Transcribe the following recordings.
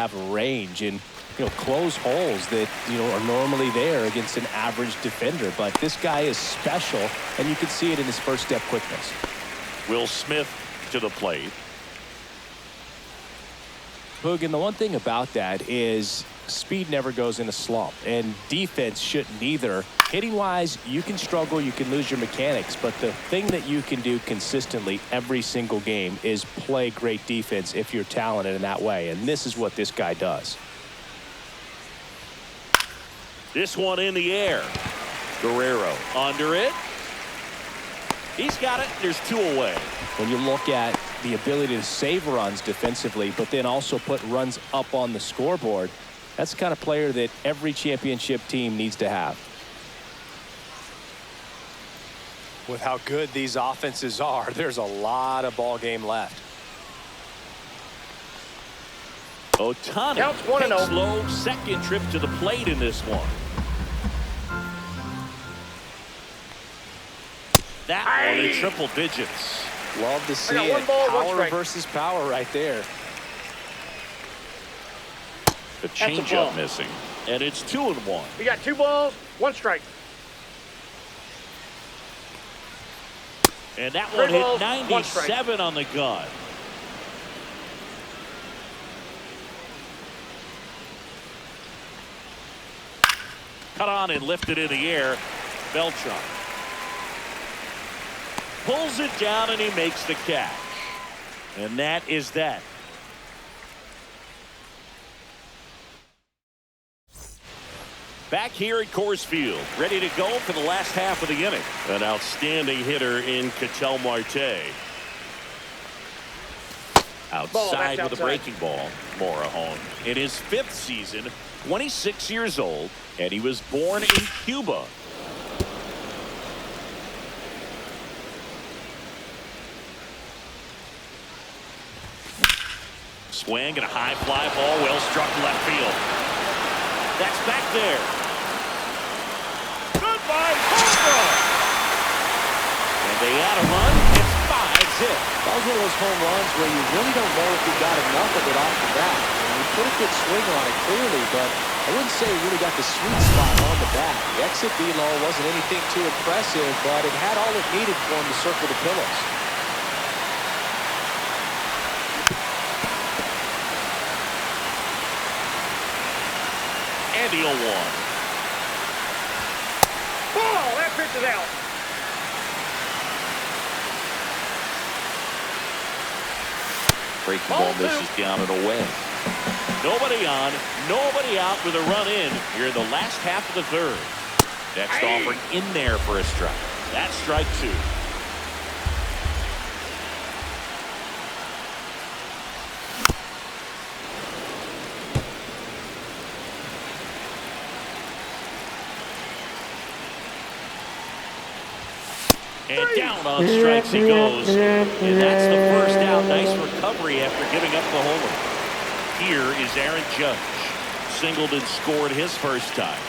have range and, close holes that, are normally there against an average defender. But this guy is special, and you can see it in his first step quickness. Will Smith to the plate. Boog, and the one thing about that is speed never goes in a slump, and defense shouldn't either. Hitting-wise, you can struggle, you can lose your mechanics, but the thing that you can do consistently every single game is play great defense if you're talented in that way, and this is what this guy does. This one in the air. Guerrero under it. He's got it. There's 2 away. When you look at the ability to save runs defensively, but then also put runs up on the scoreboard, that's the kind of player that every championship team needs to have. With how good these offenses are, there's a lot of ball game left. Ohtani takes slow second trip to the plate in this one. That one in triple digits. Love to see it. Power versus power right there. The changeup missing, and it's 2-1. We got 2 balls, 1 strike. And that one hit 97 on the gun. Cut on and lifted in the air. Beltran pulls it down and he makes the catch. And that is that. Back here at Coors Field, ready to go for the last half of the inning. An outstanding hitter in Ketel Marte. Outside with a breaking ball. Morejon in his 5th season, 26 years old, and he was born in Cuba. Swing and a high fly ball, well struck left field. That's back there. Goodbye, home run. And they add a run. It's 5-zip. That was one of those home runs where you really don't know if you got enough of it off the bat. And you put a good swing on it clearly, but I wouldn't say he really got the sweet spot on the bat. The exit velo wasn't anything too impressive, but it had all it needed for him to circle the pillows. And the 0-1. Ball, that pitch is out. Breaking ball misses down and away. Nobody on, nobody out with a run in here in the last half of the 3rd. Next offering in there for a strike. That's strike 2. And down on strikes he goes. And that's the first out. Nice recovery after giving up the homer. Here is Aaron Judge. Singled and scored his first time.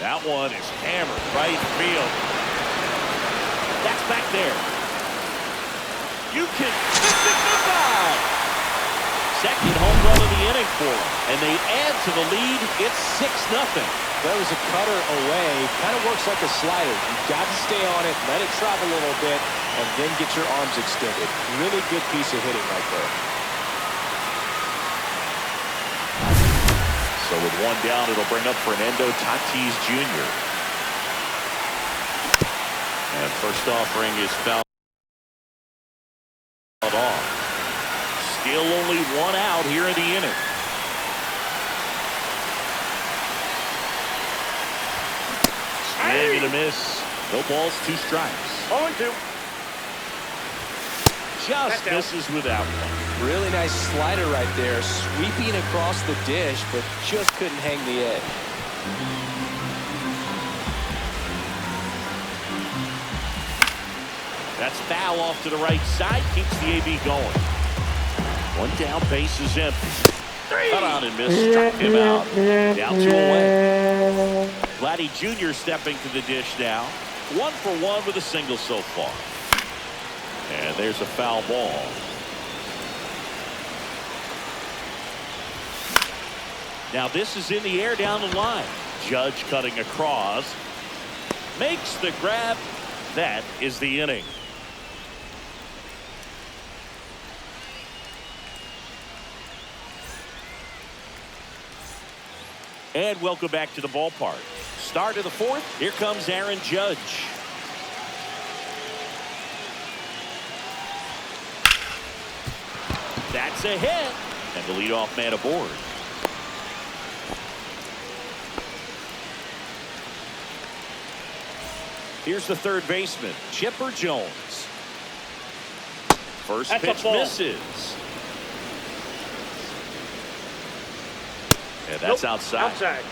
That one is hammered right field. That's back there. You can miss it goodbye. Second home run of the inning for him. And they add to the lead. It's 6-0. That was a cutter away. Kind of works like a slider. You've got to stay on it, let it travel a little bit, and then get your arms extended. Really good piece of hitting right there. So with 1 down, it'll bring up Fernando Tatis Jr. And first offering is fouled off. Still only 1 out here in the inning. Swing and a miss. No balls, 2 strikes. 0-2. Just misses without one. Really nice slider right there. Sweeping across the dish, but just couldn't hang the edge. That's foul off to the right side. Keeps the AB going. 1 down, base is empty. Cut on and miss. Struck him out. Down 2 away. Vladdy Jr. stepping to the dish now. 1 for 1 with a single so far. And there's a foul ball. Now this is in the air down the line. Judge cutting across. Makes the grab. That is the inning. And welcome back to the ballpark. Start of the fourth. Here comes Aaron Judge. That's a hit. And the leadoff man aboard. Here's the third baseman, Chipper Jones. First pitch misses. And that's outside. Outside.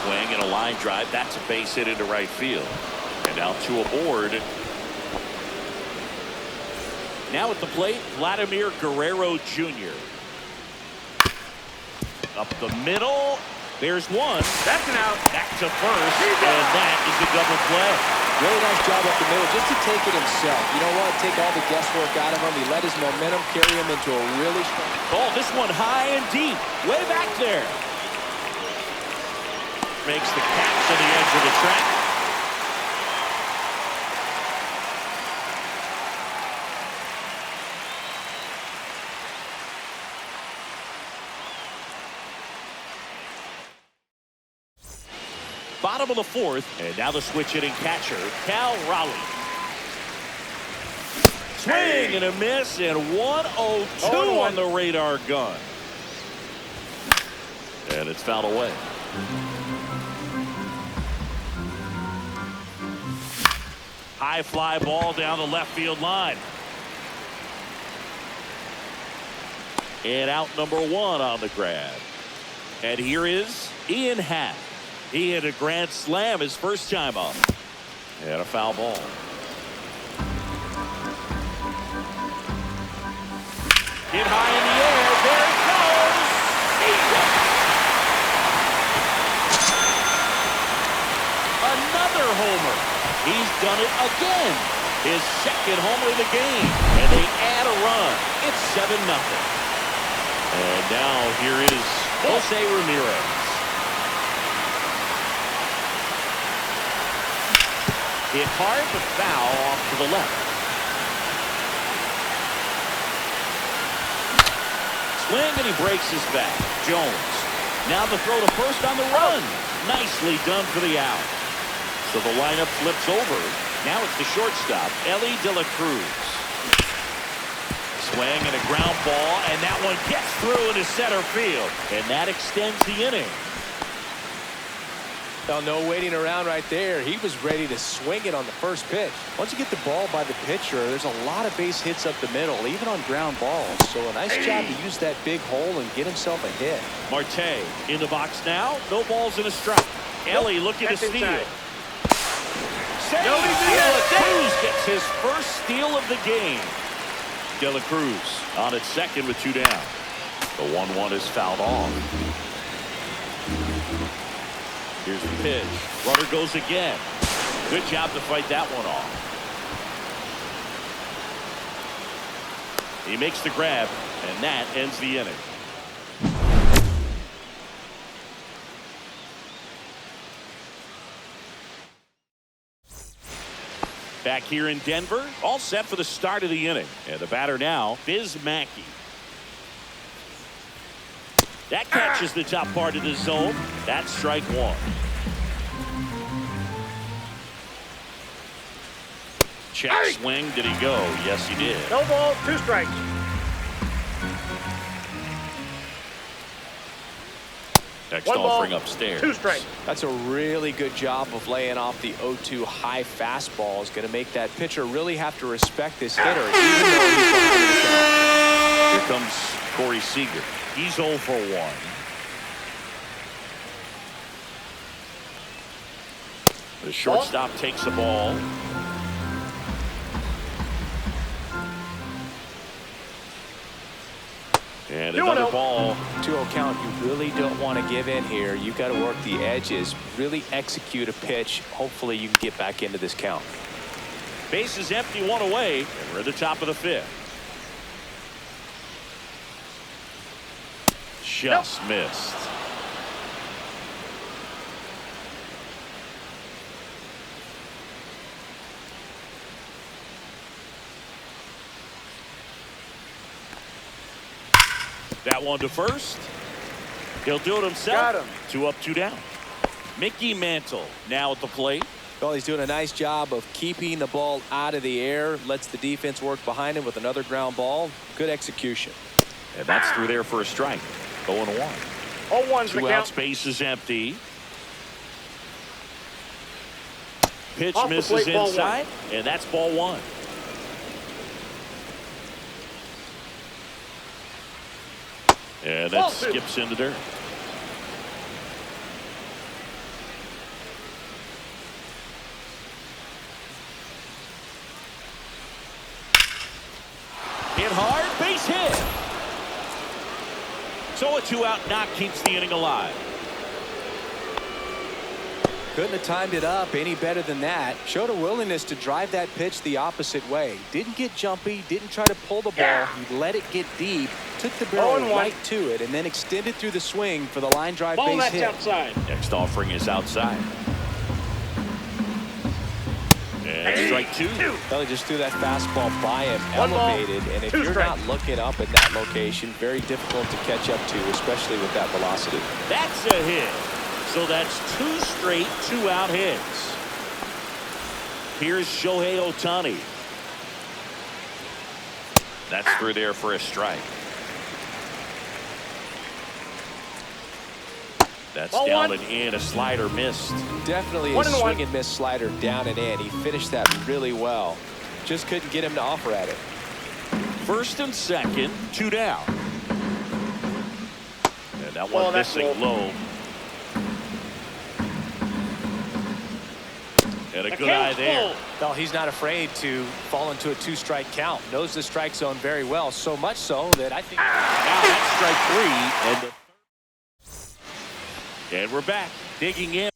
Swing and a line drive. That's a base hit into right field. And now two aboard. Now at the plate, Vladimir Guerrero Jr. Up the middle. There's one. That's an out. Back to first. And that is a double play. Really nice job up the middle just to take it himself. You know what? Take all the guesswork out of him. He let his momentum carry him into a really strong. Oh, this one high and deep. Way back there. Makes the catch to the edge of the track. Bottom of the fourth, and now the switch hitting catcher, Cal Raleigh. Swing and a miss, and 1-0-2 on the radar gun. And it's fouled away. High fly ball down the left field line. And out number one on the grab. And here is Ian Happ. He hit a grand slam his first time up. And a foul ball. Hit high in the air. There it goes. Another homer. He's done it again. His second homer of the game. And they add a run. It's 7-0. And now here is Jose Ramirez. Hit hard, but foul off to the left. Swing, and he breaks his back. Jones. Now the throw to first on the run. Nicely done for the out. So the lineup flips over. Now it's the shortstop, Ellie De La Cruz. Swing and a ground ball, and that one gets through into center field. And that extends the inning. Well, no waiting around right there. He was ready to swing it on the first pitch. Once you get the ball by the pitcher, there's a lot of base hits up the middle, even on ground balls. So a nice job to use that big hole and get himself a hit. Marte in the box now. No balls and a strike. Ellie looking to steal. De La Cruz gets his first steal of the game. De La Cruz on at second with two down. The 1-1 is fouled off. Here's the pitch. Runner goes again. Good job to fight that one off. He makes the grab, and that ends the inning. Back here in Denver, all set for the start of the inning. And the batter now, Biz Mackey. That catches the top part of the zone. That's strike one. Check swing. Did he go? Yes, he did. No ball, 2 strikes. Next 1 offering ball, upstairs. 2 strikes. That's a really good job of laying off the 0-2 high fastball. Is going to make that pitcher really have to respect this hitter, even though he's behind the count. Here comes Corey Seager. He's 0 for 1. The shortstop takes the ball. And another ball. 2-0 count. You really don't want to give in here. You've got to work the edges, really execute a pitch. Hopefully you can get back into this count. Base is empty, 1 away, and we're at the top of the 5th. just missed. That one to first. He'll do it himself. Got him. 2 up, 2 down. Mickey Mantle now at the plate. Well, he's doing a nice job of keeping the ball out of the air. Lets the defense work behind him with another ground ball. Good execution. And that's through there for a strike. 0-1. 0-1's the 2 count. outs, base is empty. Pitch Off the misses plate, ball inside, and that's ball 1. And that Ball 2. skips into dirt. Hit hard, base hit. So a 2-out knock keeps the inning alive. Couldn't have timed it up any better than that. Showed a willingness to drive that pitch the opposite way. Didn't get jumpy, didn't try to pull the ball. He let it get deep, took the barrel 0-1. right to it, and then extended through the swing for the line drive Ball base that's hit. outside. Next offering is outside. And strike 2. Well, he just threw that fastball by him, 1 ball, elevated, and if 2 you're strikes. not looking up in that location, very difficult to catch up to, especially with that velocity. That's a hit. So that's 2 straight 2-out hits. Here's Shohei Ohtani. That's through there for a strike. That's Ball down 1. and in. A slider missed. Definitely a 1-1. swing and miss slider down and in. He finished that really well. Just couldn't get him to offer at it. First and second, 2 down. And that Well, one that's missing low. low. And a The good eye count's there. full. No, he's not afraid to fall into a 2-strike count. Knows the strike zone very well, so much so that I think. Now that's strike 3. And we're back, digging in.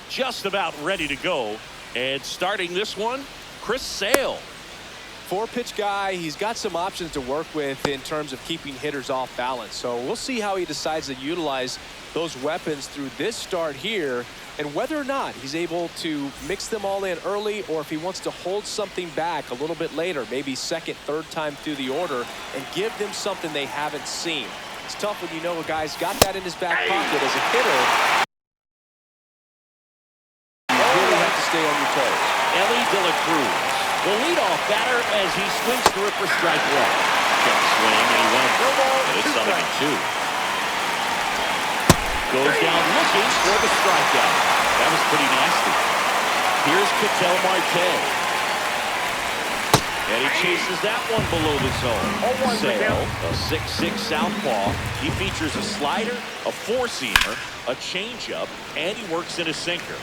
just about ready to go. And starting this one, Chris Sale. 4-pitch guy. He's got some options to work with in terms of keeping hitters off balance. So we'll see how he decides to utilize those weapons through this start here, and whether or not he's able to mix them all in early, or if he wants to hold something back a little bit later, maybe second, third time through the order, and give them something they haven't seen. It's tough when you know a guy's got that in his back pocket as a hitter. You really have to stay on your toes. Ellie De La Cruz, the leadoff batter, as he swings through it for strike one. Check swing, and he went for a ball, and it's 0-2. Goes down looking for the strikeout. That was pretty nasty. Here's Ketel Marte. And he chases that one below the zone. Sale, a 6'6" southpaw. He features a slider, a four-seamer, a changeup, and he works in a sinker.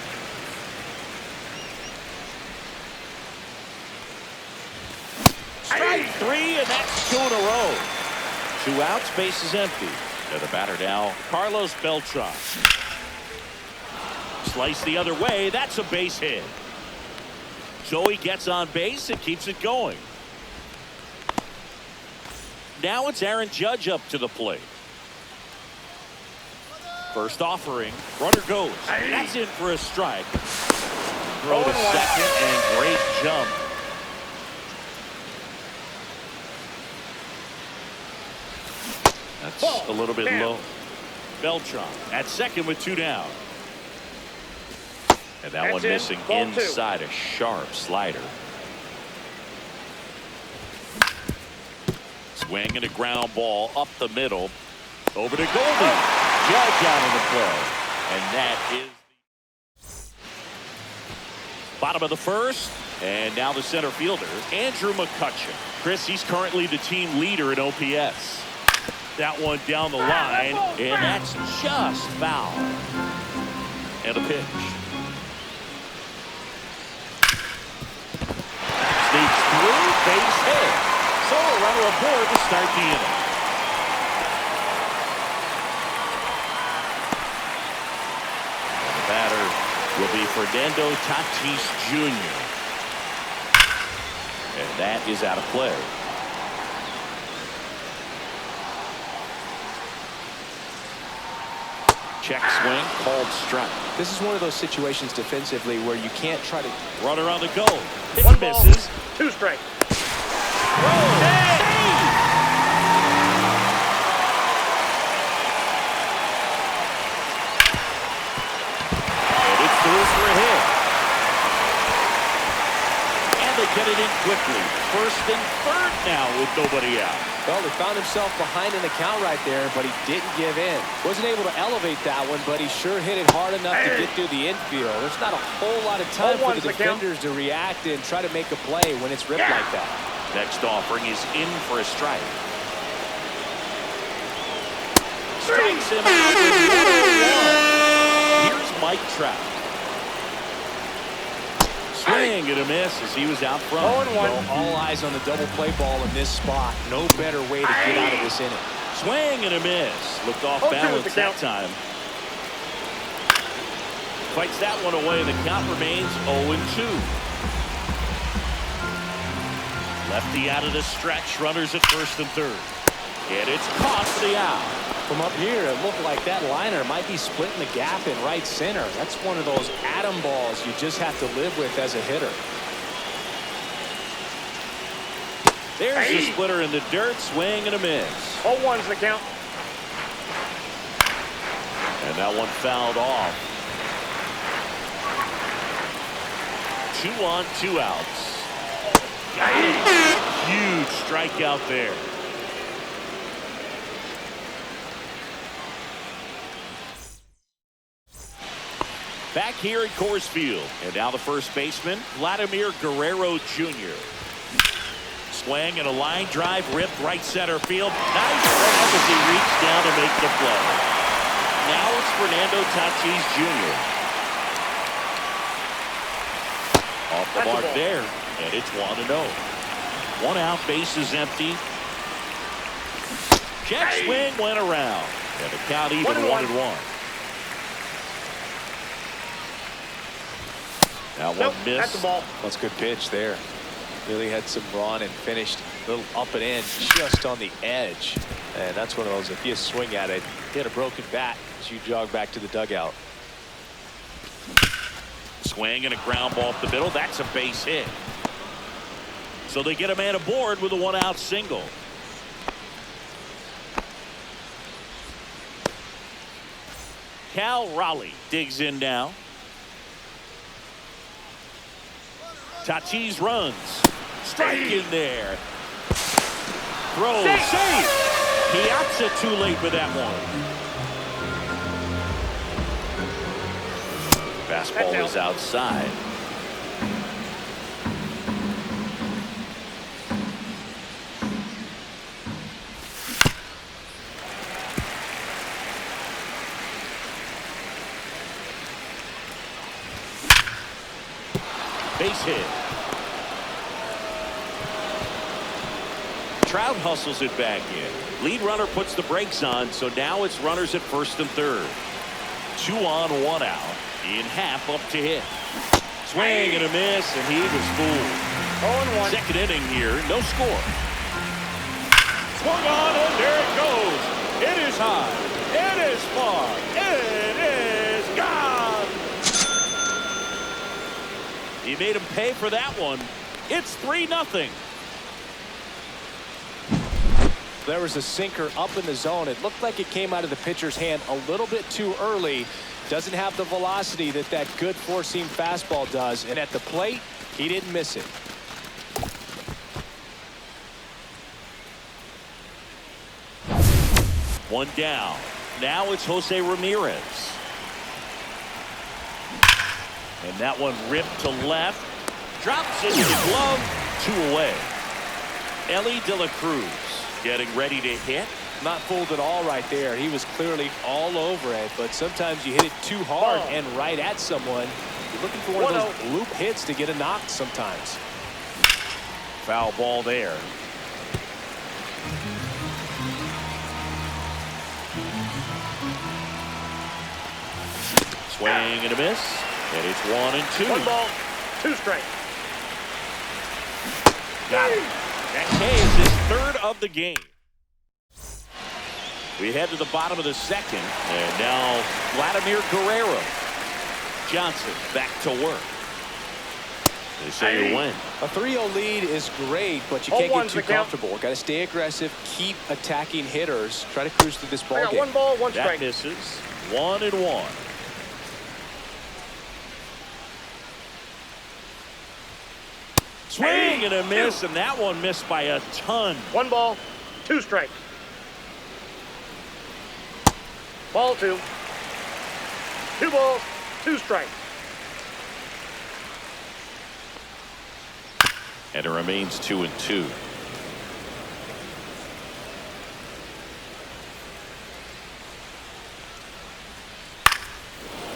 Strike three, and that's 2 in a row. 2 outs, base is empty. And the batter now, Carlos Beltran. Slice the other way, that's a base hit. So he gets on base and keeps it going. Now it's Aaron Judge up to the plate. First offering, runner goes. That's in for a strike. Throw to second, and great jump. That's a little bit low. Beltran at second with 2 down. And that one missing inside, a sharp slider. Swing and a ground ball up the middle. Over to Goldie. Judge out of the play. And that is the bottom of the first. And now the center fielder, Andrew McCutcheon. Chris, he's currently the team leader in OPS. That one down the line, and that's just foul. And a pitch. Sneaks through, base hit. So a runner aboard to start the inning. And the batter will be Fernando Tatis Jr. And that is out of play. Check swing, called strike. This is one of those situations defensively where you can't try to... Runner on the go. One misses. 2 strikes. And it's through for a hit. And they get it in quickly. First and third now with nobody out. Well, he found himself behind in the count right there, but he didn't give in. Wasn't able to elevate that one, but he sure hit it hard enough to get through the infield. There's not a whole lot of time for the defenders to react and try to make a play when it's ripped like that. Next offering is in for a strike. Strikes him out with 1-1. Here's Mike Trout. Swing and a miss as he was out front. 0-1. Well, all eyes on the double play ball in this spot. No better way to get out of this inning. Swing and a miss. Looked off balance that time. Fights that one away. The count remains 0-2. Lefty out of the stretch. Runners at first and third. And it's caught for the out. From up here, it looked like that liner might be splitting the gap in right center. That's one of those atom balls you just have to live with as a hitter. There's the splitter in the dirt. Swing and a miss. 0-1's the count. And that one fouled off. 2 on, 2 outs. Huge strikeout there. Back here at Coors Field. And now the first baseman, Vladimir Guerrero Jr. Swing and a line drive ripped right center field. Nice grab as he reached down to make the play. Now it's Fernando Tatis Jr. Off the mark there, and it's 1-0. 1 out, base is empty. Check swing went around, and the count even 1-1. That Nope, one that's missed. the ball. That's a good pitch there. Really had some run and finished a little up and in, just on the edge. And that's one of those, if you swing at it, hit a broken bat as you jog back to the dugout. Swing and a ground ball up the middle. That's a base hit. So they get a man aboard with a 1-out single. Cal Raleigh digs in now. Tatis runs. Strike in there. Throw. Save. Piazza too late with that one. Fastball is outside. Base hit. Trout hustles it back in. Lead runner puts the brakes on, so now it's runners at first and third. 2 on, 1 out. In half up to hit. Swing and a miss, and he was fooled. 0-1. Second inning here, no score. Swung on, and there it goes. It is high. It is far. It is gone. He made him pay for that one. It's 3-0. There was a sinker up in the zone. It looked like it came out of the pitcher's hand a little bit too early. Doesn't have the velocity that that good four-seam fastball does. And at the plate, he didn't miss it. One down. Now it's Jose Ramirez. And that one ripped to left. Drops into the glove. 2 away. Ellie De La Cruz getting ready to hit. Not fooled at all right there. He was clearly all over it, but sometimes you hit it too hard and right at someone. You're looking for one of those loop hits to get a knock sometimes. Foul ball there. Swing and a miss. And it's 1-2. 1 ball, 2 strikes. Got it. That K is his third of the game. We head to the bottom of the second. And now Vladimir Guerrero. Johnson back to work. They say you win. A 3-0 lead is great, but you can't get 0-1's too the count. comfortable. Got to stay aggressive, keep attacking hitters, try to cruise through this I ball got game. 1 ball, 1 That strike. misses. 1-1. Swing and a miss, and that one missed by a ton. 1 ball, 2 strikes. Ball 2. 2 balls, 2 strikes. And it remains 2-2.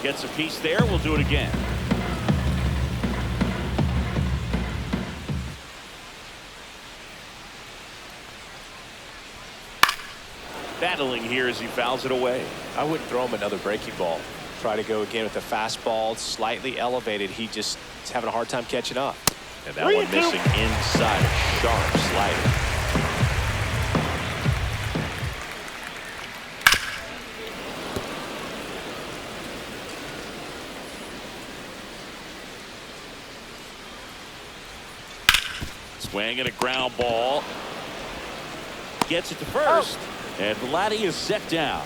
Gets a piece there. We'll do it again. Battling here as he fouls it away. I wouldn't throw him another breaking ball. Try to go again with the fastball, slightly elevated. He just is having a hard time catching up. And that one missing inside. A sharp slider. Swing and a ground ball. Gets it to first. And Vladdy is set down.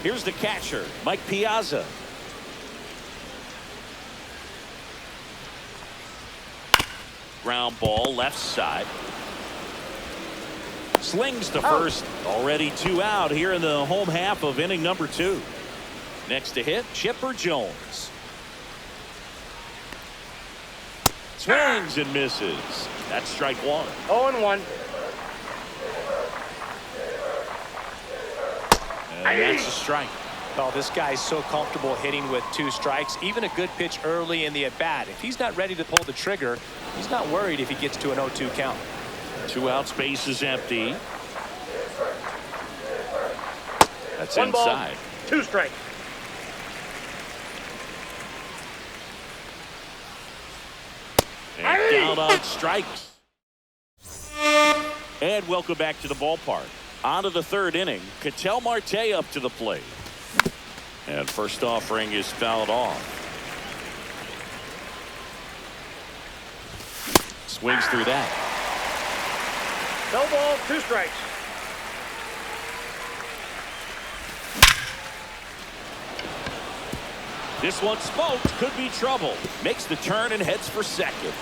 Here's the catcher, Mike Piazza. Ground ball left side. Slings to first. Already 2 out here in the home half of inning number 2. Next to hit, Chipper Jones. Swings and misses. That's strike 1. 0-1. And that's a strike. Oh, this guy's so comfortable hitting with 2 strikes. Even a good pitch early in the at-bat. If he's not ready to pull the trigger, he's not worried if he gets to an 0-2 count. 2 outs, base is empty. That's 1 ball, inside. 2 strikes. And down on strikes. And welcome back to the ballpark. On to the third inning. Ketel Marte up to the plate. And first offering is fouled off. Swings through that. No ball, 2 strikes. This one smoked, could be trouble. Makes the turn and heads for second.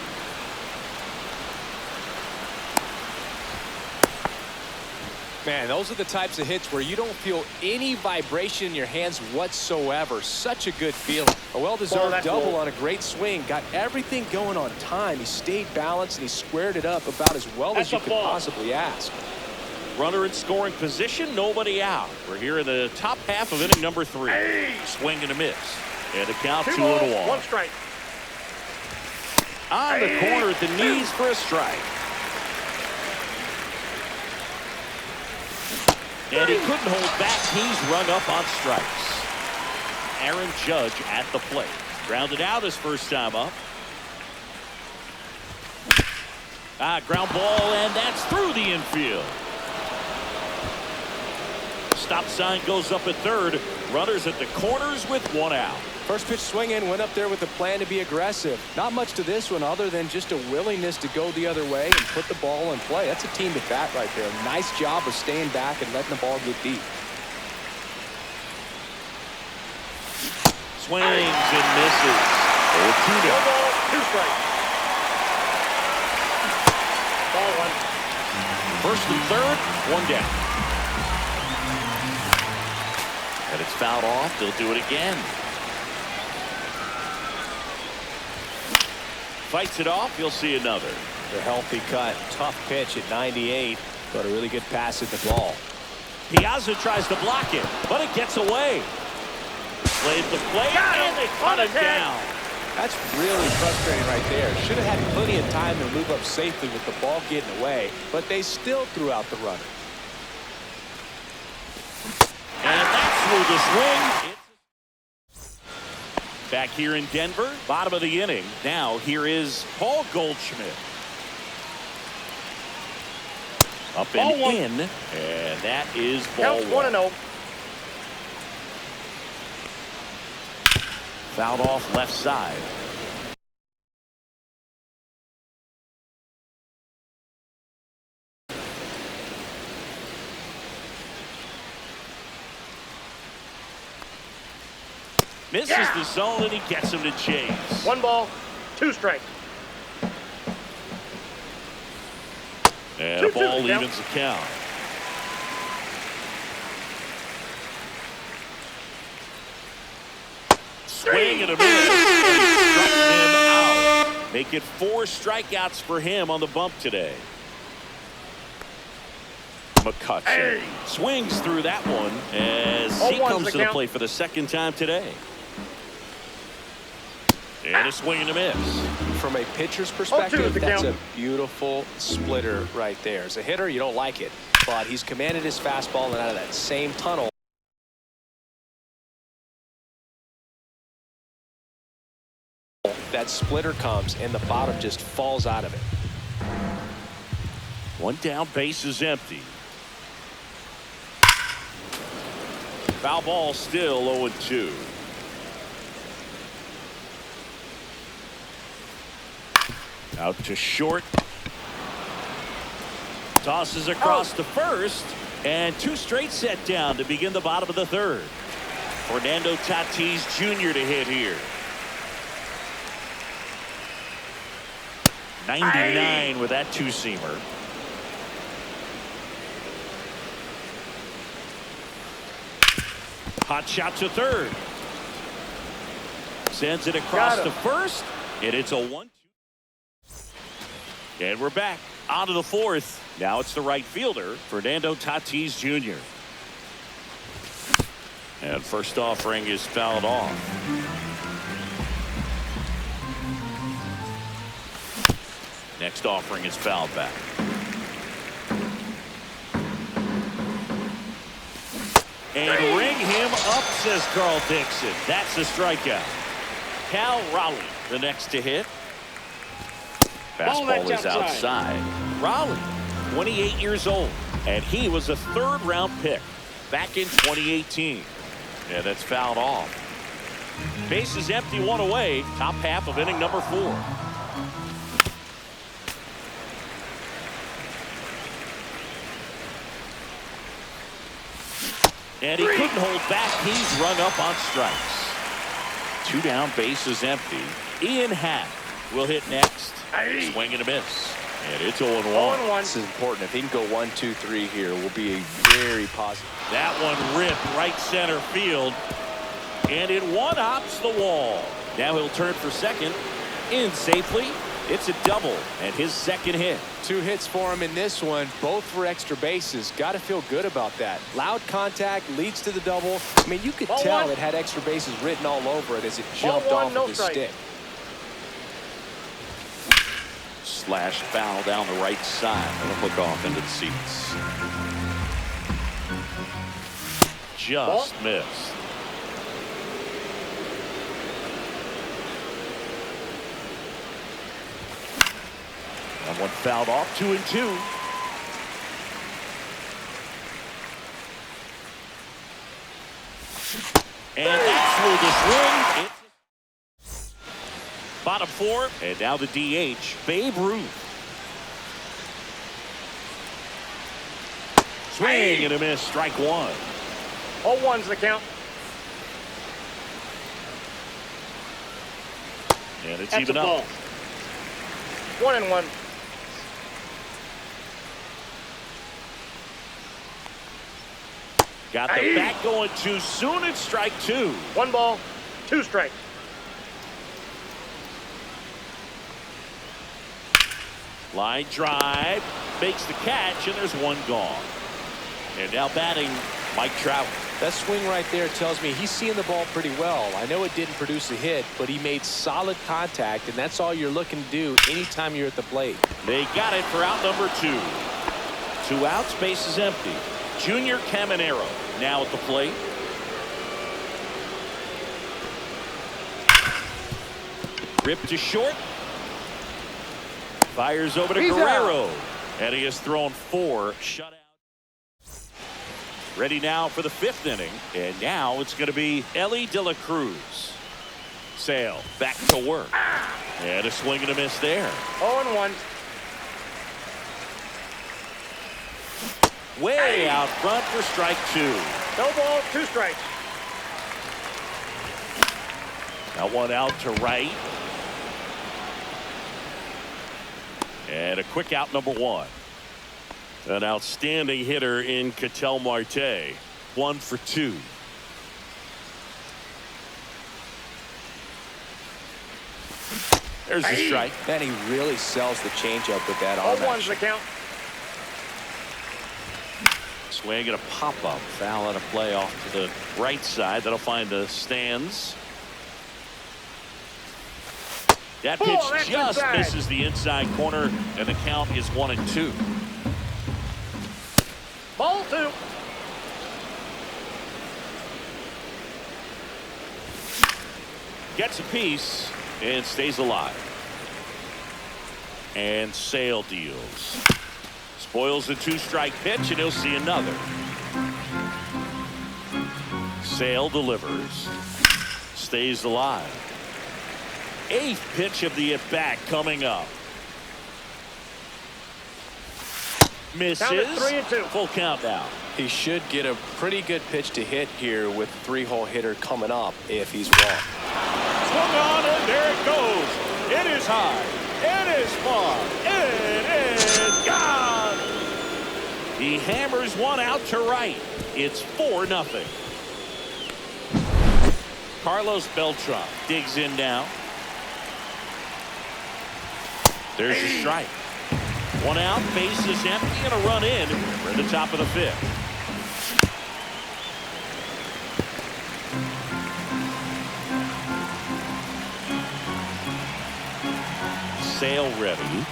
Man, those are the types of hits where you don't feel any vibration in your hands whatsoever. Such a good feeling. A well-deserved double on a great swing. Got everything going on time. He stayed balanced and he squared it up about as well as you could possibly ask. Runner in scoring position, nobody out. We're here in the top half of inning number 3. Swing and a miss. And a count 2 balls, 2-1. 1 strike. On the corner at the knees for a strike. And he couldn't hold back. He's rung up on strikes. Aaron Judge at the plate. Grounded out his first time up. Ground ball, and that's through the infield. Stop sign goes up at third. Runners at the corners with 1 out. First pitch swinging, went up there with a plan to be aggressive. Not much to this one other than just a willingness to go the other way and put the ball in play. That's a team at bat right there. Nice job of staying back and letting the ball get deep. Swings and misses. 2 balls, 2 strikes. Ball 1. First and third, 1 down. And it's fouled off. They'll do it again. Fights it off. You'll see another. The healthy cut. Tough pitch at 98. But a really good pass at the ball. Piazza tries to block it, but it gets away. Played the play, and they cut it down. That's really frustrating right there. Should have had plenty of time to move up safely with the ball getting away, but they still threw out the runner. And that's through the swing. Back here in Denver, bottom of the inning. Now here is Paul Goldschmidt. Up and in, and that is ball 1. 1-0. Fouled off left side. Misses the zone, and he gets him to chase. 1 ball, 2 strikes. And a ball evens the count. Swing and a miss. And he struck him out. Make it 4 strikeouts for him on the bump today. McCutcheon swings through that one as he comes to the plate for the second time today. And a swing and a miss. From a pitcher's perspective, that's a beautiful splitter right there. As a hitter, you don't like it, but he's commanded his fastball and out of that same tunnel. That splitter comes and the bottom just falls out of it. 1 down, base is empty. Foul ball, still 0-2. Out to short. Tosses across to first. And 2 straight set down to begin the bottom of the third. Fernando Tatis Jr. to hit here. 99 with that 2-seamer. Hot shot to third. Sends it across to first. And it's a 1-2. And we're back onto the 4th. Now it's the right fielder, Fernando Tatis Jr. And first offering is fouled off. Next offering is fouled back. And ring him up, says Carl Dixon. That's a strikeout. Cal Raleigh, the next to hit. Fastball is outside. Raleigh, 28 years old, and he was a third-round pick back in 2018. And that's fouled off. Bases empty, one away. Top half of inning number 4. And he couldn't hold back. He's rung up on strikes. 2 down, bases empty. Ian Happ will hit next. Swing and a miss. And it's 0-1. 0-1. This is important. If he can go 1, 2, 3 here, will be a very positive. That one ripped right center field. And it one-hops the wall. Now he'll turn for second. In safely. It's a double and his second hit. 2 hits for him in this one, both for extra bases. Got to feel good about that. Loud contact leads to the double. I mean, you could tell it had extra bases written all over it as it jumped off of his stick. Slash foul down the right side. That'll hook off into the seats. Just missed. That one fouled off. 2-2. And that's through the swing. Bottom 4, and now the DH, Babe Ruth. Swing and a miss, strike 1. 0-1's the count. And it's That's even a up. ball. 1-1. Got the bat going too soon. It's strike 2. 1 ball, 2 strikes. Line drive, makes the catch, and there's 1 gone. And now batting, Mike Trout. That swing right there tells me he's seeing the ball pretty well. I know it didn't produce a hit, but he made solid contact, and that's all you're looking to do anytime you're at the plate. They got it for out number 2. 2 outs, base is empty. Junior Caminero now at the plate. Ripped to short. Fires over to Guerrero. And he has thrown 4 shutouts. Ready now for the 5th inning. And now it's going to be Ellie De La Cruz. Sale back to work. And a swing and a miss there. 0-1. Way out front for strike 2. No ball, 2 strikes. Now 1 out to right. And a quick out number 1. An outstanding hitter in Ketel Marte. 1 for 2. There's a strike. And he really sells the changeup with that arm 0-1's the count. Swing and a pop-up. Foul out of play off to the right side. That'll find the stands. That pitch just misses the inside corner, and the count is 1-2. Ball 2. Gets a piece and stays alive. And Sale deals. Spoils the 2-strike pitch, and he'll see another. Sale delivers. Stays alive. 8th pitch of the at-bat coming up. Misses. 3-2. Full count now. He should get a pretty good pitch to hit here with 3-hole hitter coming up if he's wrong. Swung on, and there it goes. It is high. It is far. It is gone. He hammers 1 out to right. It's 4-0. Carlos Beltran digs in now. There's a strike. 1 out, base is empty, and a run in. We're at the top of the 5th. Sale ready.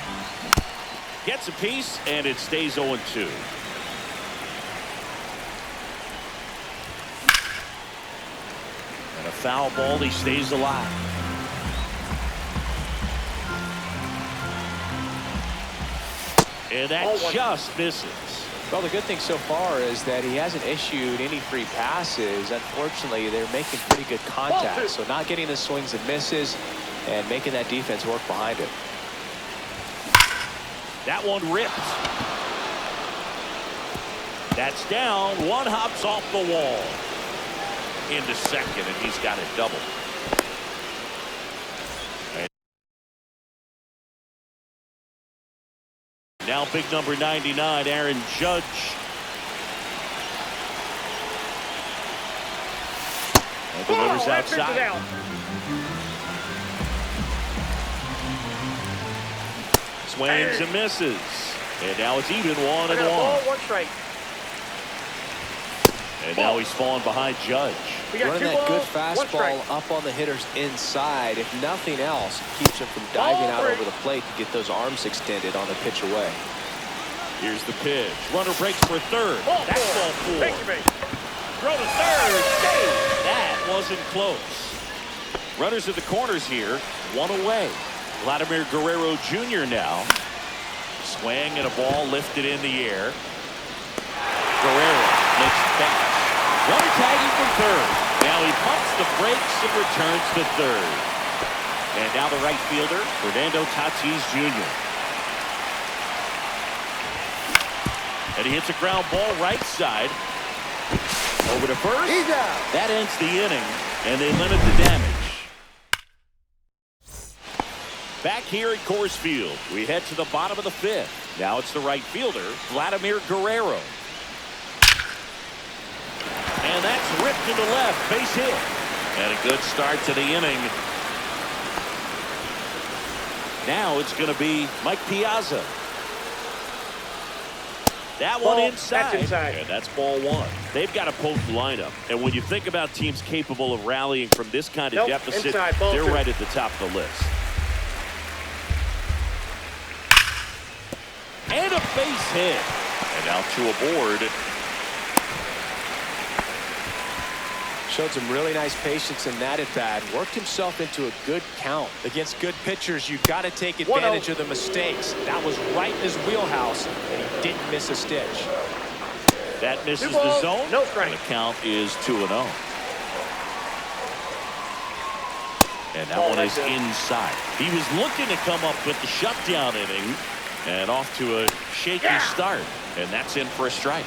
Gets a piece, and it stays 0-2. And a foul ball, he stays alive. And that just misses. Well, the good thing so far is that he hasn't issued any free passes. Unfortunately, they're making pretty good contact. So not getting the swings and misses and making that defense work behind it. That one ripped. That's down. One hops off the wall. Into second, and he's got it double. Now big number 99, Aaron Judge. And delivers outside. Swings and misses. And now it's even 1-1. One strike. And now he's falling behind Judge. Running that good fastball up on the hitter's inside. If nothing else, keeps him from diving out over the plate to get those arms extended on the pitch away. Here's the pitch. Runner breaks for third. That's ball 4. Throw to third. Save. That wasn't close. Runners at the corners here. One away. Vladimir Guerrero Jr. now. Swing and a ball lifted in the air. Guerrero makes the catch. Runner tagging from third. Now he pumps the brakes and returns to third. And now the right fielder, Fernando Tatis Jr. And he hits a ground ball right side. Over to first. He's out. That ends the inning, and they limit the damage. Back here at Coors Field, we head to the bottom of the 5th. Now it's the right fielder, Vladimir Guerrero. And that's ripped into left, base hit. And a good start to the inning. Now it's going to be Mike Piazza. That one inside. That's inside. And that's ball 1. They've got a potent lineup. And when you think about teams capable of rallying from this kind of deficit, inside, they're 2. right at the top of the list. And a base hit. And now 2 aboard. Showed some really nice patience in that at bat. Worked himself into a good count. Against good pitchers, you've got to take advantage of the mistakes. That was right in his wheelhouse, and he didn't miss a stitch. That misses the zone. No strike. And the count is 2-0. And that one is inside. He was looking to come up with the shutdown inning and off to a shaky start. And that's in for a strike.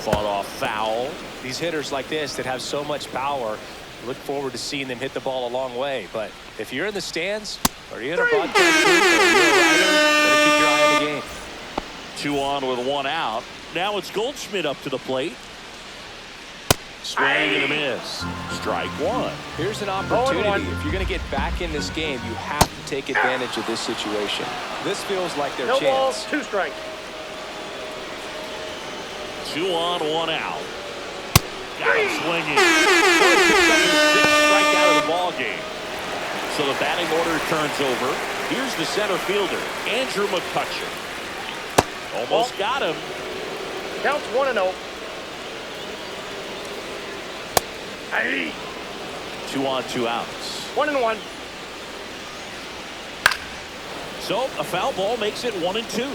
Fought off foul. These hitters like this that have so much power, look forward to seeing them hit the ball a long way. But if you're in the stands, or you're in a broadcast booth, or you're a writer, better keep your eye on the game. 2 on with 1 out. Now it's Goldschmidt up to the plate. Swing and a miss. Strike 1. Here's an opportunity. If you're going to get back in this game, you have to take advantage of this situation. This feels like their chance. No balls, 2 strikes. 2 on, 1 out. Got him swinging. 6th strikeout of the ball game. So the batting order turns over. Here's the center fielder, Andrew McCutcheon. Almost got him. Counts 1-0. 2 on, 2 outs. 1-1. So a foul ball makes it 1-2.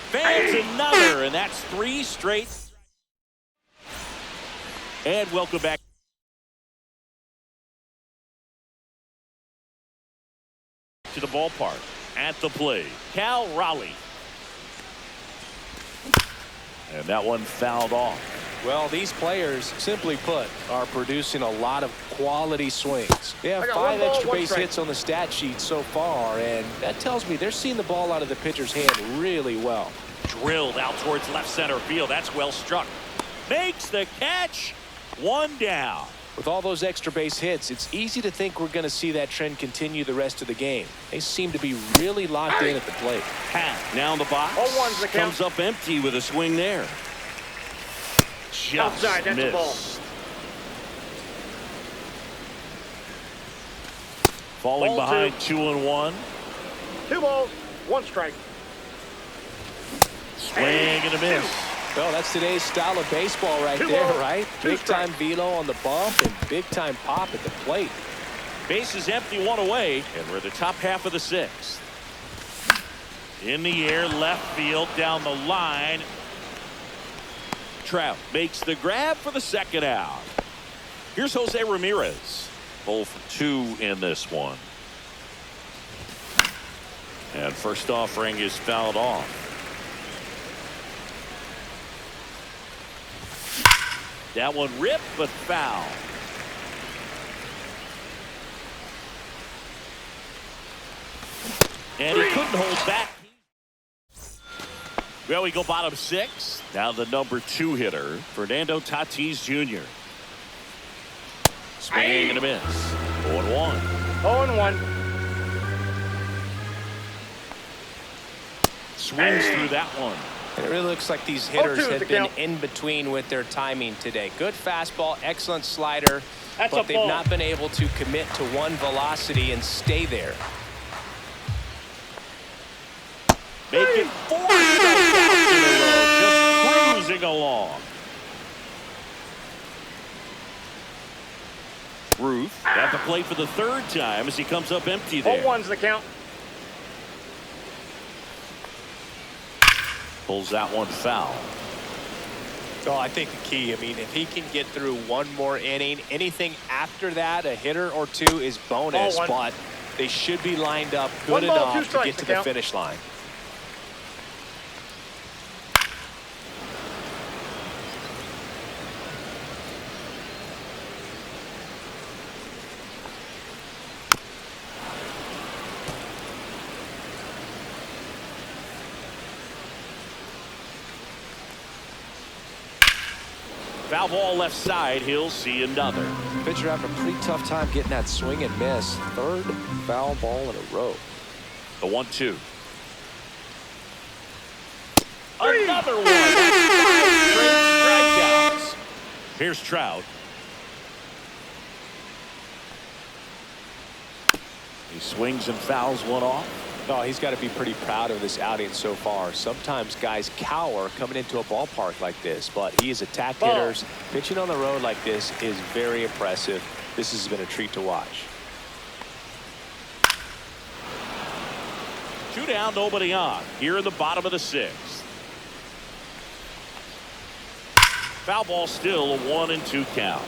Fans another, and that's 3 straight. And welcome back to the ballpark. At the plate, Cal Raleigh. And that one fouled off. Well, these players, simply put, are producing a lot of quality swings. They have 5 extra base hits on the stat sheet so far, and that tells me they're seeing the ball out of the pitcher's hand really well. Drilled out towards left center field. That's well struck. Makes the catch. 1 down. With all those extra base hits, it's easy to think we're going to see that trend continue the rest of the game. They seem to be really locked in at the plate. Pat now in the box. 0-1's the count. Comes up empty with a swing there. Just outside, that's missed. a ball. Falling Ball behind 2. 2-1. 2 balls, 1 strike. Swing and a miss. Well, that's today's style of baseball right there, right? Big-time velo on the bump and big-time pop at the plate. Base is empty, one away, and we're the top half of the sixth. In the air, left field, down the line. Trout makes the grab for the second out. Here's Jose Ramirez. 0 for 2 in this one. And first offering is fouled off. That one ripped, but foul. And he couldn't hold back. Well, we go bottom 6. Now the number 2 hitter, Fernando Tatis Jr. Swing and a miss. 0-1. 0-1. Swings through that one. It really looks like these hitters 0-2 have the been count. in between with their timing today. Good fastball, excellent slider, That's but a they've ball. not been able to commit to one velocity and stay there. Making 4 strikeouts in a row. Just cruising along. Ruth at the plate for the 3rd time as he comes up empty there. 0-1's the count. Pulls that one foul. Oh, I think the key, I mean, if he can get through one more inning, anything after that, a hitter or 2 is bonus, 0-1. but they should be lined up 1 good ball, 2 enough to strikes get to to the count. finish line. Foul ball left side. He'll see another. Pitcher having a pretty tough time getting that swing and miss. 3rd foul ball in a row. The 1-2. Another one. That's 5 straight strikeouts. Here's Trout. He swings and fouls one off. No, he's got to be pretty proud of this outing so far. Sometimes guys cower coming into a ballpark like this, but he has attacked Ball. hitters. Pitching on the road like this is very impressive. This has been a treat to watch. 2 down, nobody on. Here in the bottom of the 6th. Foul ball still a 1-2 count.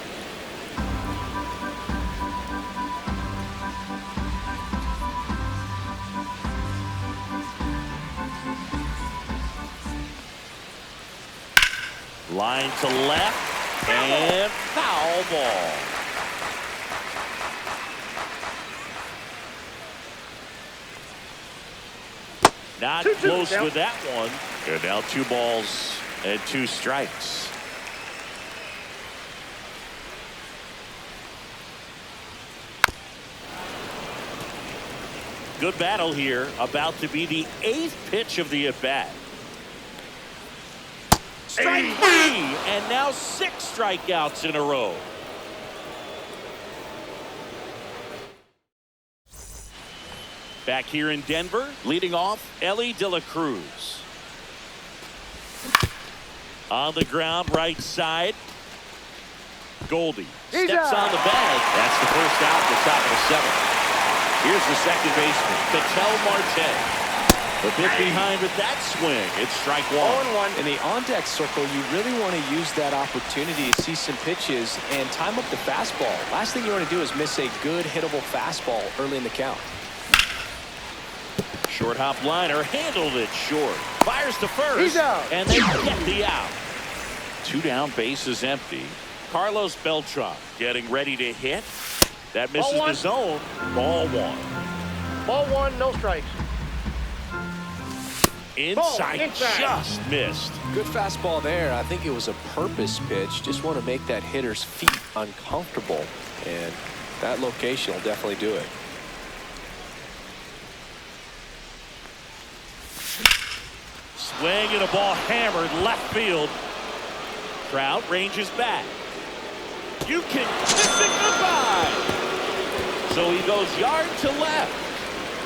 Line to left and foul ball. Not 2-2 close count. with that one. And now 2 balls and 2 strikes. Good battle here. About to be the 8th pitch of the at-bat. Strike 3, and now 6 strikeouts in a row. Back here in Denver, leading off, Ellie De La Cruz. On the ground, right side. Goldie He's steps out. on the bag. That's the first out at the top of the 7th. Here's the second baseman, Ketel Marte. A bit behind with that swing. It's strike 1. 0-1. In the on-deck circle, you really want to use that opportunity to see some pitches and time up the fastball. Last thing you want to do is miss a good hittable fastball early in the count. Short hop liner handled it short. Fires to first. He's out. And they get the out. 2 down, base is empty. Carlos Beltran getting ready to hit. That misses Ball 1. the zone. Ball 1. Ball 1, no strikes. Inside, just missed. Good fastball there. I think it was a purpose pitch. Just want to make that hitter's feet uncomfortable. And that location will definitely do it. Swing and a ball hammered left field. Trout ranges back. You can miss it goodbye. So he goes yard to left.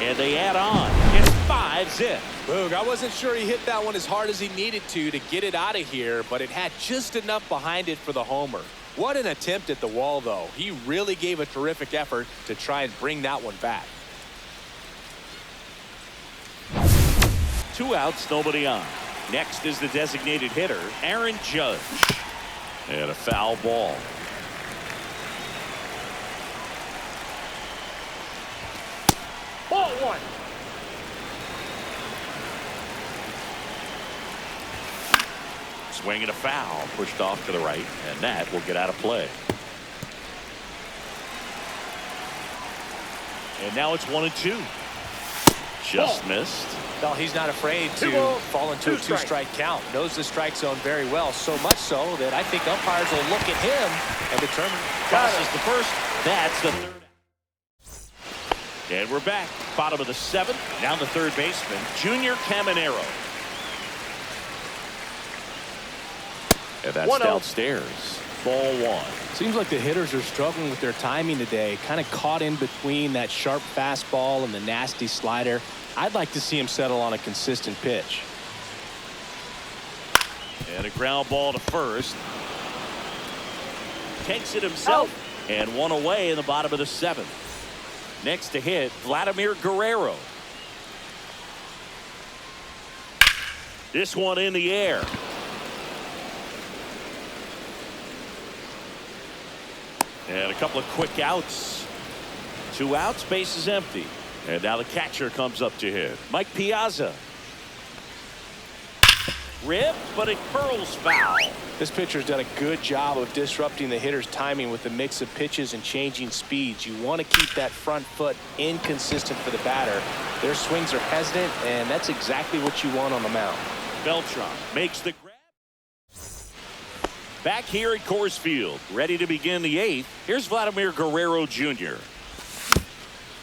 And they add on. It's 5-zip. Boog, I wasn't sure he hit that one as hard as he needed to get it out of here, but it had just enough behind it for the homer. What an attempt at the wall, though. He really gave a terrific effort to try and bring that one back. 2 outs, nobody on. Next is the designated hitter, Aaron Judge. And a foul ball. Ball 1. Swing and a foul, pushed off to the right, and that will get out of play. And now it's 1-2. Just missed. Well, he's not afraid to fall into a two-strike count. Knows the strike zone very well, so much so that I think umpires will look at him and determine. Crosses the first. That's the third. And we're back. Bottom of the 7th. Now the third baseman, Junior Caminero. And that's downstairs. Ball 1. Seems like the hitters are struggling with their timing today. Kind of caught in between that sharp fastball and the nasty slider. I'd like to see him settle on a consistent pitch. And a ground ball to first. Takes it himself. And one away in the bottom of the 7th. Next to hit, Vladimir Guerrero. This one in the air. And a couple of quick outs. 2 outs, base is empty. And now the catcher comes up to hit. Mike Piazza. Ripped, but it curls foul. This pitcher's done a good job of disrupting the hitter's timing with a mix of pitches and changing speeds. You want to keep that front foot inconsistent for the batter. Their swings are hesitant, and that's exactly what you want on the mound. Beltran makes the grab. Back here at Coors Field, ready to begin the 8th. Here's Vladimir Guerrero Jr.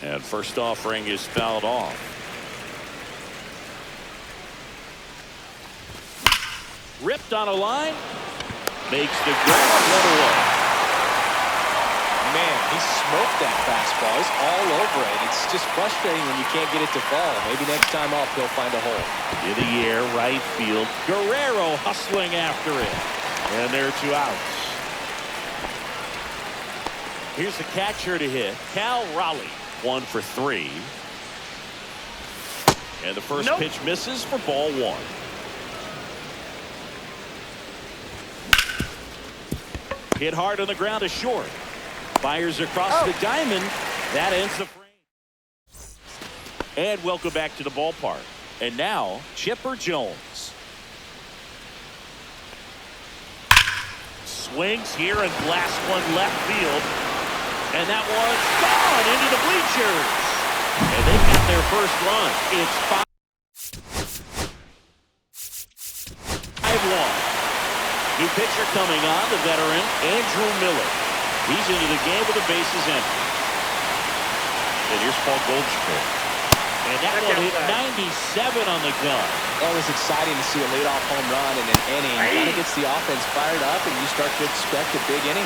And first offering is fouled off. Ripped on a line. Makes the grab. 1 away. Man, he smoked that fastball. He's all over it. It's just frustrating when you can't get it to fall. Maybe next time up he'll find a hole. In the air, right field. Guerrero hustling after it. And there are 2 outs. Here's the catcher to hit, Cal Raleigh. 1 for 3. And the first pitch misses for ball 1. Hit hard on the ground to short. Fires across the diamond. That ends the frame. And welcome back to the ballpark. And now Chipper Jones. Swings here and blasts one left field. And that one's gone into the bleachers. And they got their first run. It's 5-1. New pitcher coming on, the veteran, Andrew Miller. He's into the game with the bases empty. And here's Paul Goldschmidt. And that one hit 97 on the gun. Well, it's exciting to see a leadoff home run in an inning. It kind of gets the offense fired up, and you start to expect a big inning.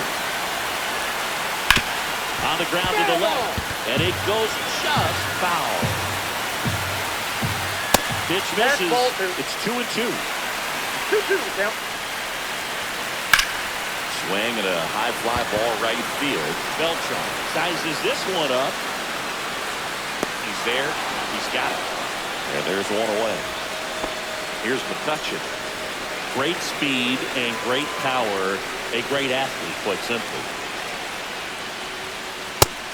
On the ground to the left. And it goes just foul. Pitch misses. It's 2-2. 2-2 count. Swing and a high fly ball right field. Beltran sizes this one up. He's there. He's got it. And there's one away. Here's McCutcheon. Great speed and great power. A great athlete, quite simply.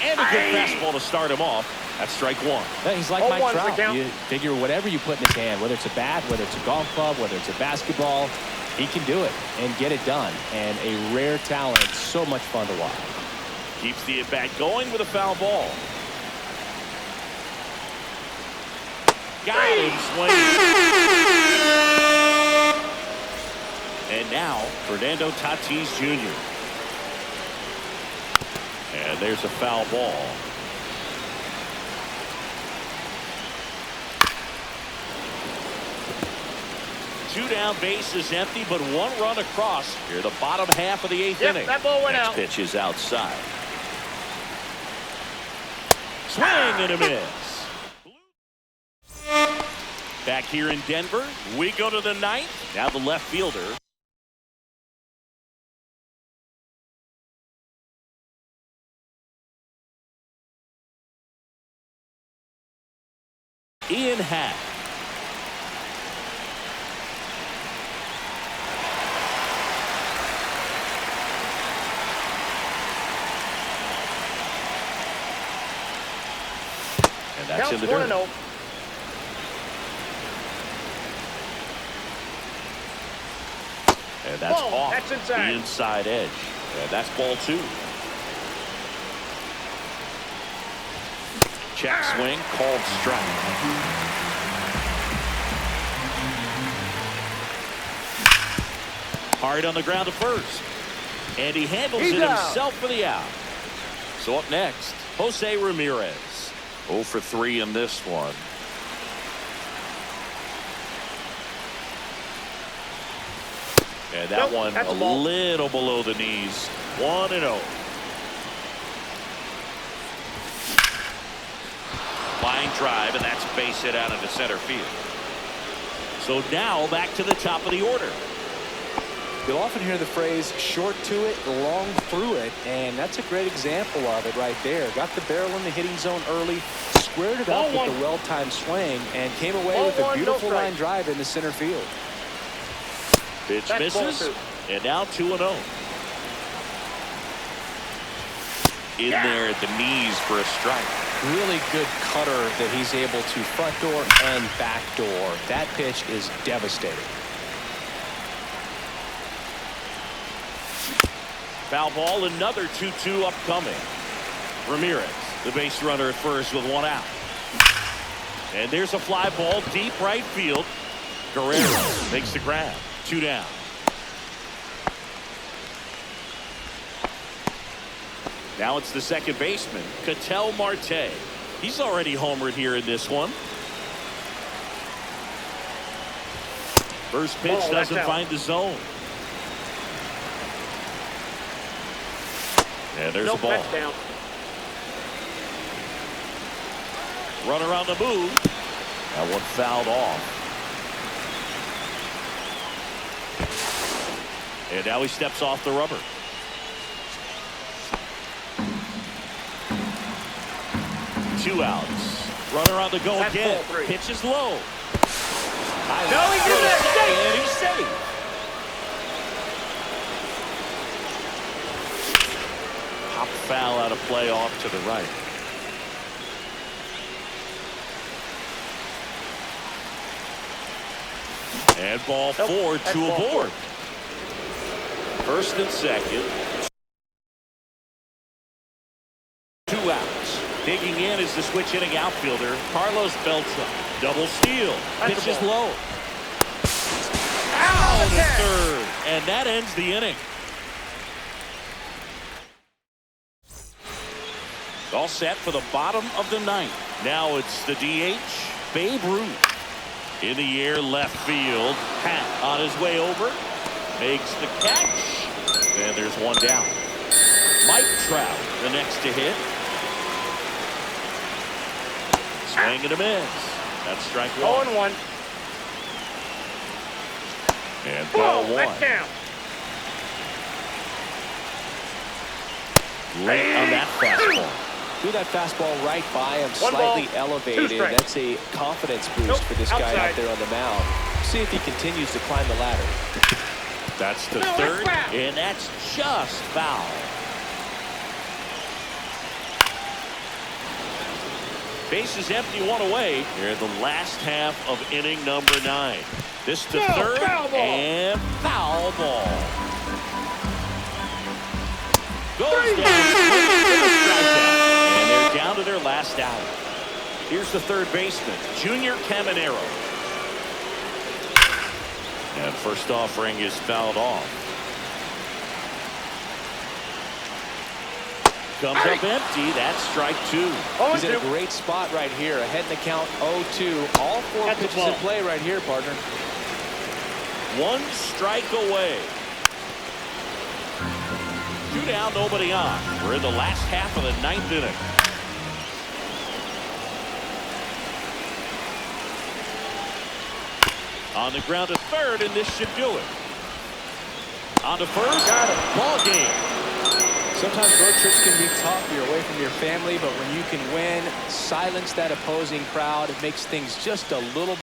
And a good fastball to start him off. That's strike 1. Hey, he's like Mike Trout. You figure whatever you put in his hand, whether it's a bat, whether it's a golf club, whether it's a basketball, he can do it and get it done. And a rare talent. So much fun to watch. Keeps the at-bat going with a foul ball. Got him swinging. And now Fernando Tatis Jr. And there's a foul ball. Two down, base is empty, but 1 run across here, the bottom half of the 8th inning. That ball went out. Next pitch is outside. Swing and a miss. Back here in Denver, we go to the 9th. Now the left fielder Ian Happ. And that's Counts in the dirt. 1-0. And that's Ball, off that's inside. the inside edge. And that's ball 2. Check swing, called strike. Hard on the ground to first. And he handles He's it out. himself for the out. So up next, Jose Ramirez. 0 for 3 in this one. And that Nope, one that's a a ball. little below the knees. 1-0. Line drive, and that's base hit out into center field. So now back to the top of the order. You'll often hear the phrase short to it, long through it, and that's a great example of it right there. Got the barrel in the hitting zone early, squared it Ball up with one. the well-timed swing, and came away Ball with a one, no beautiful strike. line drive into center field. Pitch That's ball misses, 2. and now 2-0. In there at the knees for a strike. Really good cutter that he's able to front door and back door. That pitch is devastating. Foul ball, another 2-2 upcoming. Ramirez, the base runner at first with 1 out. And there's a fly ball deep right field. Guerrero makes the grab. 2 down. Now it's the second baseman, Ketel Marte. He's already homered here in this one. First pitch Ball, that's doesn't out. find the zone. And there's Nope, a ball. that's down. Runner on the move. That one fouled off. And now he steps off the rubber. Two outs. Runner on the go That's again. ball 3. Pitch is low. No, he did it. And he's safe. Pop foul out of play off to the right. And ball Nope, 4, that's 2 ball aboard. First and second. 2 outs. Digging in is the switch hitting outfielder, Carlos Beltran. Double steal. That's Pitch the is ball. low. Out To third. And that ends the inning. All set for the bottom of the 9th. Now it's the DH, Babe Ruth. In the air, left field. Pat on his way over. Makes the catch. And there's 1 down. Mike Trout, the next to hit. Swing and a miss. That's strike 1. 0-1. And ball Ball, 1. that's down. Late on that fastball. Threw that fastball right by him, 1 ball, slightly 2 elevated. strikes. That's a confidence boost Nope, for this guy outside. out there on the mound. See if he continues to climb the ladder. That's the No, that's third, foul. and that's just foul. Bases empty, 1 away. Here in the last half of inning number 9. This to No, third, foul ball. and foul ball. Goes down, and they're down to their last out. Here's the third baseman, Junior Caminero. And first offering is fouled off. Comes up empty. That's strike 2. He's in a great spot right here. Ahead in the count 0-2. All 4 That's a pitches ball. in play right here, partner. 1 strike away. 2 down, nobody on. We're in the last half of the 9th inning. On the ground to third, and this should do it. On to first. Got it. Ball game. Sometimes road trips can be tough. You're away from your family, but when you can win, silence that opposing crowd, it makes things just a little